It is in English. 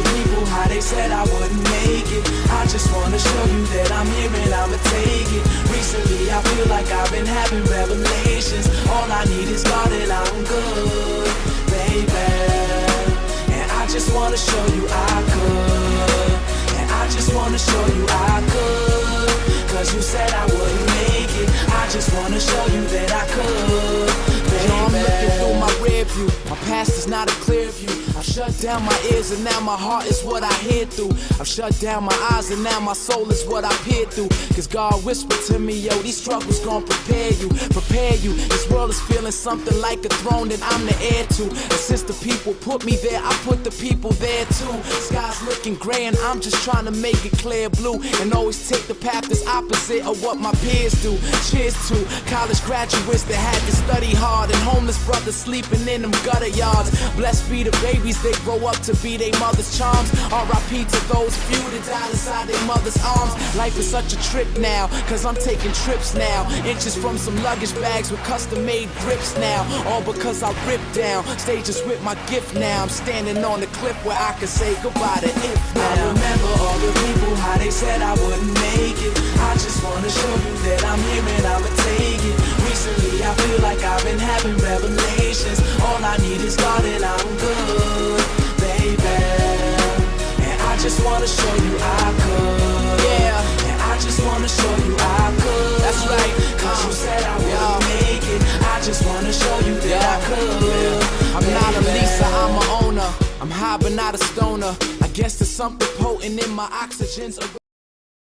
the people how they said I wouldn't make it. I just wanna show you that I'm here and I'ma take it. Recently I feel like I've been having revelations. All I need is God and I'm good, baby. And I just wanna show you I could. And I just wanna show you I could. Cause you said I wouldn't make it. I just wanna show you that I could, baby. Yo, I'm looking through my rear view. My past is not a clear view. I've shut down my ears and now my heart is what I hear through. I've shut down my eyes and now my soul is what I peer through. Cause God whispered to me, yo, these struggles gon' prepare you. This world is feeling something like a throne that I'm the heir to. And since the people put me there, I put the people there too. Sky's looking gray and I'm just trying to make it clear blue. And always take the path that's opposite of what my peers do. Cheers to college graduates that had to study hard, and homeless brothers sleeping in them gutter yards. Blessed be the babies that grow up to be their mother's charms. R.I.P. to those few that died inside their mother's arms. Life is such a trick now, cause I'm taking trips now. Inches from some luggage bags with custom made grips now. All because I ripped down stages with my gift now. I'm standing on the cliff where I can say goodbye to it now. I remember all the people how they said I wouldn't make it. I just wanna show you that I'm here and I'ma take it. Recently I feel like I've been having revelations. All I need is God and I'm good, baby. And I just wanna show you I could. Yeah. And I just wanna show you I could. That's right. Cause you said I wouldn't make it. I just wanna show you that I could. I'm not a Lisa, I'm a owner. I'm high but not a stoner. I guess there's something potent in my oxygens.